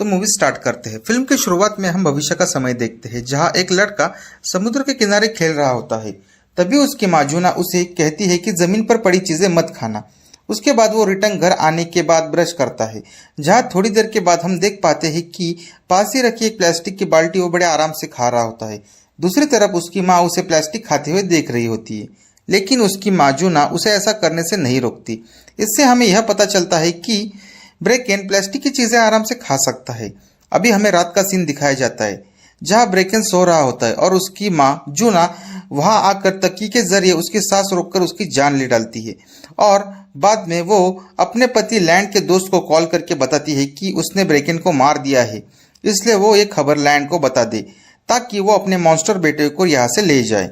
तो movie start करते हैं। फिल्म की शुरुआत में हम भविष्य का समय देखते हैं, जहां एक लड़का समुद्र के किनारे खेल रहा होता है। तभी उसकी माँ जूना उसे कहती है कि जमीन पर पड़ी चीजें मत खाना। उसके बाद वो रिटर्न घर आने के बाद ब्रश करता है, जहां थोड़ी देर के बाद हम देख पाते हैं कि पास ही रखी एक प्लास्टिक की बाल्टी वो बड़े आराम से खा रहा होता है। दूसरी तरफ उसकी माँ उसे प्लास्टिक खाते हुए देख रही होती है, लेकिन उसकी माँ जूना उसे ऐसा करने से नहीं रोकती। इससे हमें यह पता चलता है कि ब्रेकेन प्लास्टिक की चीजें आराम से खा सकता है। अभी हमें रात का सीन दिखाया जाता है, जहां ब्रेकेन सो रहा होता है और उसकी माँ जूना वहां आकर तकिए के जरिए उसकी सांस रोककर उसकी जान ले डालती है। और बाद में वो अपने पति लैंड के दोस्त को कॉल करके बताती है कि उसने ब्रेकेन को मार दिया है, इसलिए वो ये खबर लैंड को बता दे ताकि वो अपने मॉन्स्टर बेटे को यहाँ से ले जाए।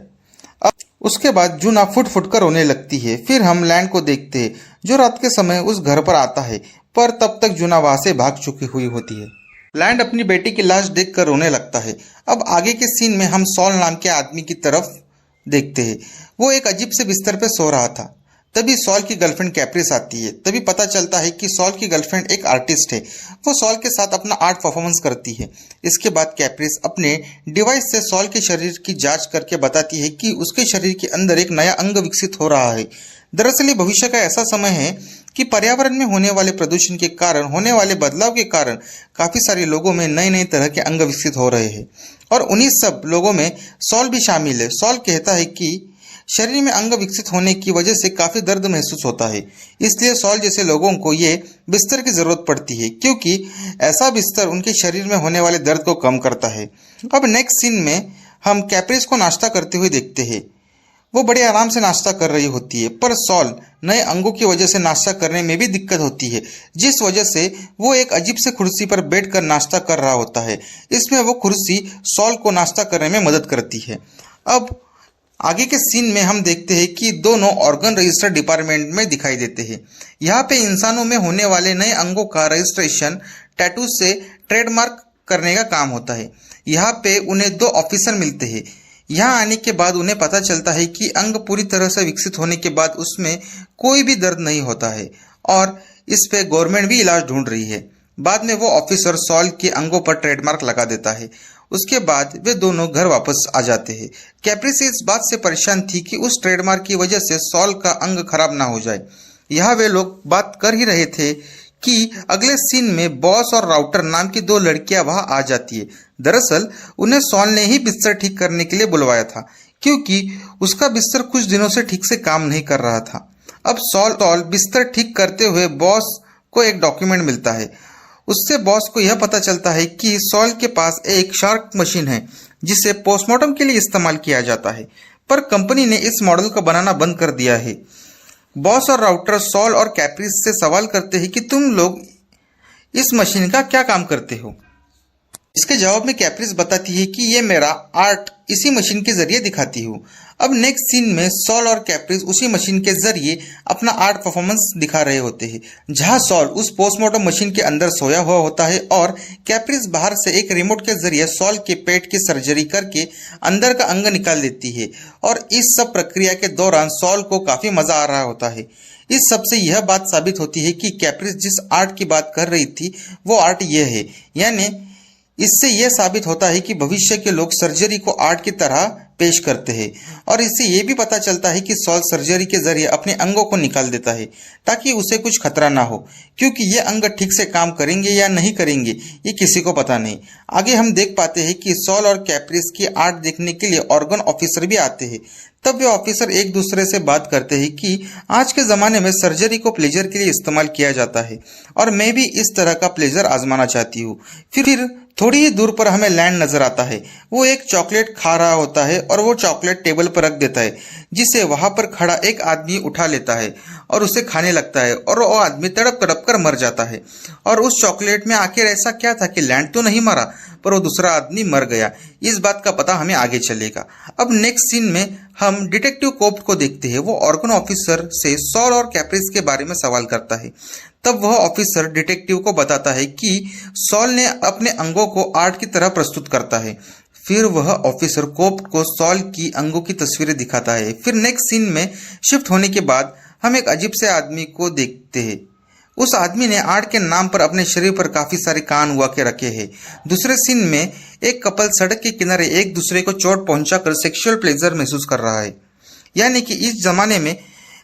अब उसके बाद जूना फुट फुट कर रोने लगती है। फिर हम लैंड को देखते हैं, जो रात के समय उस घर पर आता है, पर तब तक जूना वहां से भाग चुकी हुई होती है। लैंड अपनी बेटी की लाश देखकर रोने लगता है। अब आगे के सीन में हम सॉल नाम के आदमी की तरफ देखते हैं। वो एक अजीब से बिस्तर पे सो रहा था। तभी सॉल की गर्लफ्रेंड कैप्रिस आती है। तभी पता चलता है कि सॉल की गर्लफ्रेंड एक आर्टिस्ट है। वो सॉल के साथ अपना आर्ट परफॉर्मेंस करती है। इसके बाद कैप्रिस अपने डिवाइस से सॉल के शरीर की जांच करके बताती है कि उसके शरीर के अंदर एक नया अंग विकसित हो रहा है। दरअसल ये भविष्य का ऐसा समय है कि पर्यावरण में होने वाले प्रदूषण के कारण होने वाले बदलाव के कारण काफी सारे लोगों में नए नए तरह के अंग विकसित हो रहे हैं, और उन्हीं सब लोगों में सॉल भी शामिल है। सॉल कहता है कि शरीर में अंग विकसित होने की वजह से काफी दर्द महसूस होता है, इसलिए सॉल जैसे लोगों को ये बिस्तर की जरूरत पड़ती है, क्योंकि ऐसा बिस्तर उनके शरीर में होने वाले दर्द को कम करता है। अब नेक्स्ट सीन में हम कैप्रिस को नाश्ता करते हुए देखते हैं। वो बड़े आराम से नाश्ता कर रही होती है, पर सॉल नए अंगों की वजह से नाश्ता करने में भी दिक्कत होती है, जिस वजह से वो एक अजीब से कुर्सी पर बैठकर नाश्ता कर रहा होता है। इसमें वो कुर्सी सॉल को नाश्ता करने में मदद करती है। अब आगे के सीन में हम देखते हैं कि दोनों ऑर्गन रजिस्टर डिपार्टमेंट में दिखाई देते हैं। यहाँ पे इंसानों में होने वाले नए अंगों का रजिस्ट्रेशन टैटू से ट्रेडमार्क करने का काम होता है। यहाँ पे उन्हें 2 ऑफिसर मिलते हैं। यहाँ आने के बाद उन्हें पता चलता है कि अंग पूरी तरह से विकसित होने के बाद उसमें कोई भी दर्द नहीं होता है, और इस पे गवर्नमेंट भी इलाज ढूंढ रही है। बाद में वो ऑफिसर सॉल के अंगों पर ट्रेडमार्क लगा देता है। उसके बाद वे दोनों घर वापस आ जाते हैं। कैप्रिस इस बात से परेशान थी कि उस ट्रेडमार्क की वजह से सॉल का अंग खराब ना हो जाए। यहाँ वे लोग बात कर ही रहे थे कि अगले सीन में बॉस और राउटर नाम की 2 लड़कियां वहां आ जाती है। दरअसल उन्हें सॉल ने ही बिस्तर ठीक करने के लिए बुलवाया था, क्योंकि उसका बिस्तर कुछ दिनों से ठीक से काम नहीं कर रहा था। अब सॉल बिस्तर ठीक करते हुए बॉस को एक डॉक्यूमेंट मिलता है। उससे बॉस को यह पता चलता है कि सॉल के पास एक शार्क मशीन है, जिसे पोस्टमार्टम के लिए इस्तेमाल किया जाता है, पर कंपनी ने इस मॉडल को बनाना बंद कर दिया है। बॉस और राउटर सॉल और कैप्रिस से सवाल करते हैं कि तुम लोग इस मशीन का क्या काम करते हो। इसके जवाब में कैप्रिस बताती है कि ये मेरा आर्ट इसी मशीन के जरिए दिखाती हूँ। अब नेक्स्ट सीन में सॉल और कैप्रिस उसी मशीन के जरिए अपना आर्ट परफॉर्मेंस दिखा रहे होते हैं, जहां सॉल उस पोस्टमार्टम मशीन के अंदर सोया हुआ होता है और कैप्रिस बाहर से एक रिमोट के जरिए सॉल के पेट की सर्जरी करके अंदर का अंग निकाल देती है। और इस सब प्रक्रिया के दौरान सॉल को काफी मजा आ रहा होता है। इस सब से यह बात साबित होती है कि कैप्रिस जिस आर्ट की बात कर रही थी वो आर्ट यह है, यानी इससे यह साबित होता है कि भविष्य के लोग सर्जरी को आर्ट की तरह पेश करते हैं। और इससे यह भी पता चलता है कि सॉल सर्जरी के जरिए अपने अंगों को निकाल देता है ताकि उसे कुछ खतरा ना हो, क्योंकि ये अंग ठीक से काम करेंगे या नहीं करेंगे ये किसी को पता नहीं। आगे हम देख पाते हैं कि सॉल और कैप्रिस की आर्ट देखने के लिए ऑर्गन ऑफिसर भी आते हैं। तब वे ऑफिसर एक दूसरे से बात करते हैं कि आज के ज़माने में सर्जरी को प्लेजर के लिए इस्तेमाल किया जाता है, और मैं भी इस तरह का प्लेजर आजमाना चाहती हूँ। फिर थोड़ी ही दूर पर हमें लैंड नजर आता है। वो एक चॉकलेट खा रहा होता है और वो चॉकलेट टेबल पर रख देता है, जिसे वहां पर खड़ा एक आदमी उठा लेता है और उसे खाने लगता है, और वो आदमी तड़प तड़प कर मर जाता है। और उस चॉकलेट में आखिर ऐसा क्या था कि लैंड तो नहीं मरा, पर वो दूसरा आदमी मर गया। इस बात का पता हमें आगे चलेगा। अब नेक्स्ट सीन में हम डिटेक्टिव कोप्ट को देखते हैं। वो ऑर्गन ऑफिसर से सॉल और कैप्रिस के बारे में सवाल करता है। तब वह ऑफिसर डिटेक्टिव को बताता है कि सॉल ने अपने अंगों को आर्ट की तरह प्रस्तुत करता है। फिर वह ऑफिसर कोप्ट को सॉल की अंगों की तस्वीरें दिखाता है। फिर नेक्स्ट सीन में शिफ्ट होने के बाद हम एक अजीब से आदमी को देखते हैं। उस आदमी ने आर्ट के नाम पर अपने शरीर पर काफी सारे कान हुआ के रखे हैं। दूसरे सीन में एक कपल सड़क के किनारे एक दूसरे को चोट पहुंचाकर सेक्सुअल प्लेजर महसूस कर रहा है, यानी कि इस जमाने में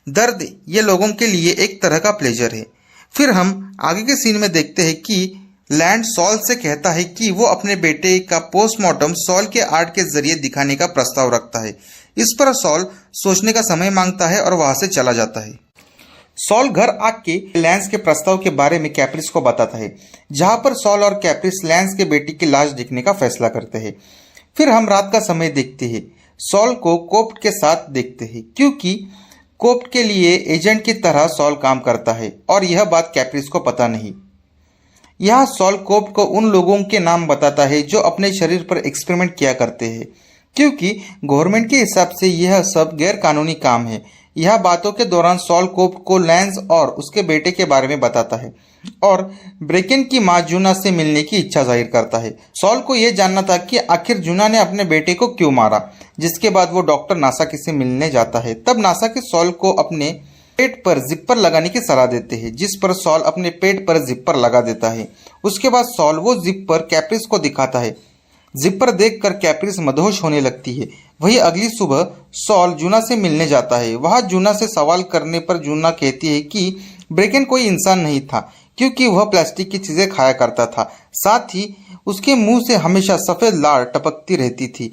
दर्द ये लोगों के लिए एक तरह का प्लेजर है। फिर हम आगे के सीन में देखते हैं कि लैंड सॉल से कहता है कि वो अपने बेटे का पोस्टमार्टम सॉल के आर्ट के जरिए दिखाने का प्रस्ताव रखता है। इस पर सॉल सोचने का समय मांगता है और वहां से चला जाता है। सॉल घर आके लैंस के प्रस्ताव के बारे में कैप्रिस को बताता है, जहां पर सॉल और कैप्रिस लैंस के बेटी की लाश देखने का फैसला करते हैं। फिर हम रात का समय देखते हैं। सॉल को कोप्ट के साथ देखते हैं, क्योंकि कोप्ट के लिए एजेंट की तरह सॉल काम करता है और यह बात कैप्रिस को पता नहीं। यह सॉल कोप्ट को उन लोगों के नाम बताता है जो अपने शरीर पर एक्सपेरिमेंट किया करते हैं, क्योंकि गवर्नमेंट के हिसाब से यह सब गैर कानूनी काम है। यह बातों के दौरान सॉल कोप्ट को लैंस और उसके बेटे के बारे में बताता है और ब्रेकन की मां जूना से मिलने की इच्छा जाहिर करता है। सॉल को यह जानना था कि आखिर जूना ने अपने बेटे को क्यों मारा, जिसके बाद वो डॉक्टर नासाकी से मिलने जाता है। तब नासाकी सॉल को अपने पेट पर जिपर लगाने की सलाह देते हैं, जिस पर सॉल अपने पेट पर जिपर लगा देता है। उसके बाद सॉल वो जिपर कैप्रिस को दिखाता है। जिपर देखकर कैप्रिस मदहोश होने लगती है। वही अगली सुबह सॉल जूना से मिलने जाता है। वहां जूना से सवाल करने पर जूना कहती है कि ब्रेकन कोई इंसान नहीं था, क्योंकि वह प्लास्टिक की चीजें खाया करता था। साथ ही उसके मुंह से हमेशा सफेद लार टपकती रहती थी।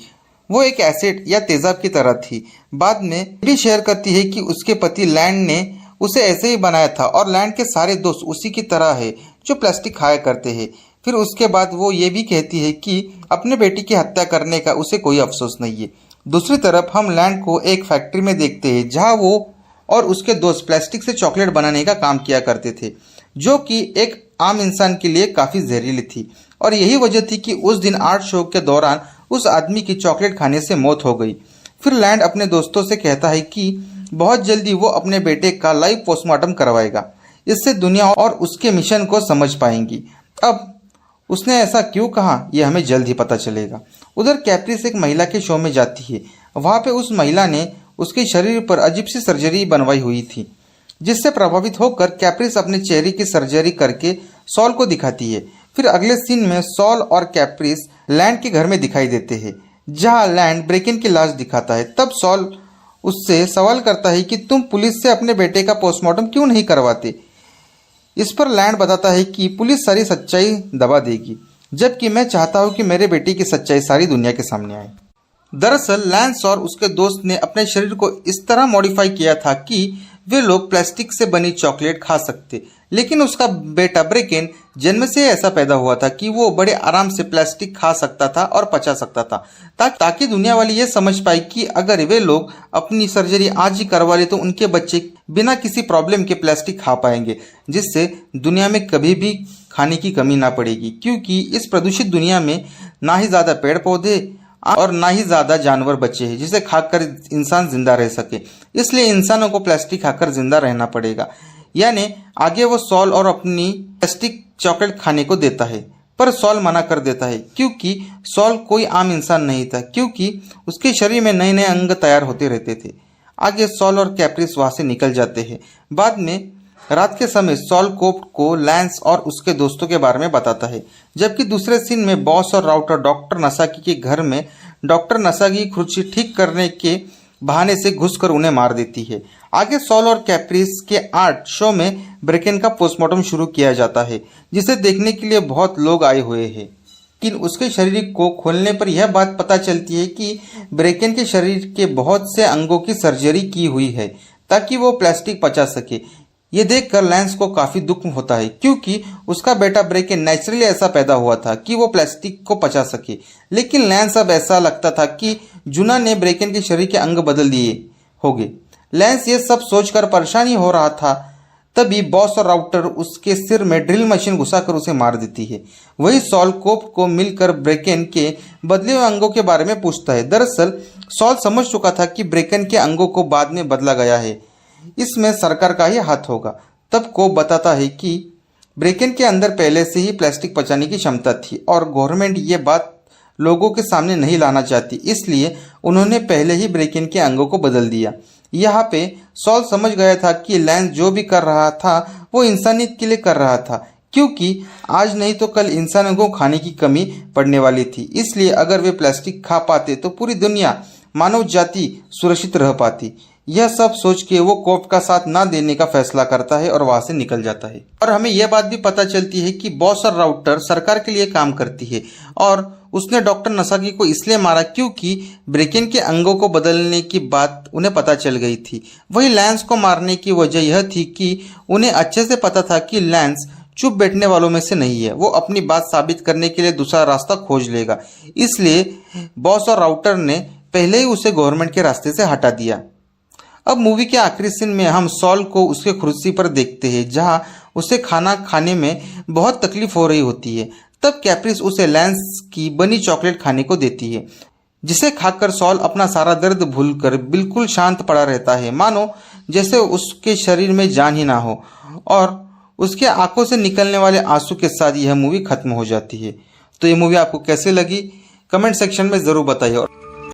वो एक एसिड या तेजाब की तरह थी। बाद में भी शेयर करती है कि उसके पति लैंड ने उसे ऐसे ही बनाया था और लैंड के सारे दोस्त उसी की तरह है जो प्लास्टिक खाया करते हैं। फिर उसके बाद वो ये भी कहती है कि अपने बेटी की हत्या करने का उसे कोई अफसोस नहीं है। दूसरी तरफ हम लैंड को एक फैक्ट्री में देखते हैं, जहां वो और उसके दोस्त प्लास्टिक से चॉकलेट बनाने का काम किया करते थे, जो कि एक आम इंसान के लिए काफी जहरीली थी। और यही वजह थी कि उस दिन आर्ट शो के दौरान उस आदमी की चॉकलेट खाने से मौत हो गई। फिर लैंड अपने दोस्तों से कहता है कि बहुत जल्दी वो अपने बेटे का लाइव पोस्टमार्टम करवाएगा। इससे दुनिया और उसके मिशन को समझ पाएंगी। अब उसने ऐसा क्यों कहा, यह हमें जल्द ही पता चलेगा। उधर कैप्रिस एक महिला के शो में जाती है। वहां पे उस महिला ने उसके शरीर पर अजीब सी सर्जरी बनवाई हुई थी, जिससे प्रभावित होकर कैप्रिस अपने चेहरे की सर्जरी करके सॉल को दिखाती है। फिर अगले सीन में सॉल और कैप्रिस लैंड के घर में दिखाई देते हैं, जहां लैंड ब्रेकन की लाश दिखाता है। तब सॉल उससे सवाल करता है कि तुम पुलिस से अपने बेटे का पोस्टमार्टम क्यों नहीं करवाते। इस पर लैंड बताता है कि पुलिस सारी सच्चाई दबा देगी, जबकि मैं चाहता हूं कि मेरे बेटे की सच्चाई सारी दुनिया के सामने आए। दरअसल लैंस और उसके दोस्त ने अपने शरीर को इस तरह मॉडिफाई किया था कि वे लोग प्लास्टिक से बनी चॉकलेट खा सकते, लेकिन उसका बेटा ब्रेकन जन्म से ऐसा पैदा हुआ था कि वो बड़े आराम से प्लास्टिक खा सकता था और पचा सकता था, ताकि दुनिया वाली ये समझ पाए कि अगर वे लोग अपनी सर्जरी आज ही करवा ले तो उनके बच्चे बिना किसी प्रॉब्लम के प्लास्टिक खा पाएंगे, जिससे दुनिया में कभी भी खाने की कमी ना पड़ेगी। क्योंकि इस प्रदूषित दुनिया में ना ही ज्यादा पेड़ पौधे और ना ही ज्यादा जानवर बचे हैं जिसे खाकर इंसान जिंदा रह सके, इसलिए इंसानों को प्लास्टिक खाकर जिंदा रहना पड़ेगा। यानी आगे वो सॉल और अपनी प्लास्टिक चॉकलेट खाने को देता है, पर सॉल मना कर देता है, क्योंकि सॉल कोई आम इंसान नहीं था, क्योंकि उसके शरीर में नए नए अंग तैयार होते रहते थे। आगे सॉल और कैप्रिस वहां से निकल जाते हैं। बाद में रात के समय सॉल कोप्ट को लैंस और उसके दोस्तों के बारे में बताता है, जबकि दूसरे सीन में बॉस और राउटर डॉक्टर नसाकी के घर में डॉक्टर नसाकी की खुर्ची ठीक करने के बहाने से घुसकर उन्हें मार देती है। आगे सॉल और कैप्रिस के आर्ट शो में ब्रेकन का पोस्टमार्टम शुरू किया जाता है, जिसे देखने के लिए बहुत लोग आए हुए हैं। लेकिन उसके शरीर को खोलने पर यह बात पता चलती है कि ब्रेकन के शरीर के बहुत से अंगों की सर्जरी की हुई है ताकि वो प्लास्टिक पचा सके। ये देखकर लैंस को काफी दुख होता है, क्योंकि उसका बेटा ब्रेकन नेचुरली ऐसा पैदा हुआ था कि वो प्लास्टिक को पचा सके। लेकिन लैंस अब ऐसा लगता था कि जूना ने ब्रेकन के शरीर के अंग बदल दिए होंगे। लैंस ये सब सोचकर परेशानी हो रहा था, तभी बॉस और राउटर उसके सिर में ड्रिल मशीन घुसाकर उसे मार देती है। वही सॉल कोप्ट को मिलकर ब्रेकन के बदले हुए अंगों के बारे में पूछता है। दरअसल सॉल समझ चुका था कि ब्रेकन के अंगों को बाद में बदला गया है, इसमें सरकार का ही हाथ होगा। तब कोप बताता है कि ब्रेकन के अंदर पहले से ही प्लास्टिक पचाने की क्षमता थी और गवर्नमेंट ये बात लोगों के सामने नहीं लाना चाहती, इसलिए उन्होंने पहले ही ब्रेकन के अंगों को बदल दिया। यहाँ पे सॉल समझ गया था कि लैंस जो भी कर रहा था वो इंसानियत के लिए कर रहा था, क्योंकि आज नहीं तो कल इंसानों को खाने की कमी पड़ने वाली थी। इसलिए अगर वे प्लास्टिक खा पाते तो पूरी दुनिया, मानव जाति सुरक्षित रह पाती। यह सब सोच के वो कोर्ट का साथ ना देने का फैसला करता है और वहां से निकल जाता है। और हमें यह बात भी पता चलती है कि बॉस और राउटर सरकार के लिए काम करती है और उसने डॉक्टर नसाकी को इसलिए मारा क्योंकि ब्रेकिन के अंगों को बदलने की बात उन्हें पता चल गई थी। वही लैंस को मारने की वजह यह थी कि उन्हें अच्छे से पता था कि लैंस चुप बैठने वालों में से नहीं है, वो अपनी बात साबित करने के लिए दूसरा रास्ता खोज लेगा। इसलिए बॉस और राउटर ने पहले ही उसे गवर्नमेंट के रास्ते से हटा दिया। अब मूवी के आखिरी सीन में हम सॉल को उसके कुर्सी पर देखते हैं जहां उसे खाना खाने में बहुत तकलीफ हो रही होती है। तब कैप्रिस उसे लैंस की बनी चॉकलेट खाने को देती है, जिसे खाकर सॉल अपना सारा दर्द भूलकर बिल्कुल शांत पड़ा रहता है, मानो जैसे उसके शरीर में जान ही ना हो। और उसके आंखों से निकलने वाले आंसू के साथ यह मूवी खत्म हो जाती है। तो ये मूवी आपको कैसे लगी कमेंट सेक्शन में ज़रूर बताइए।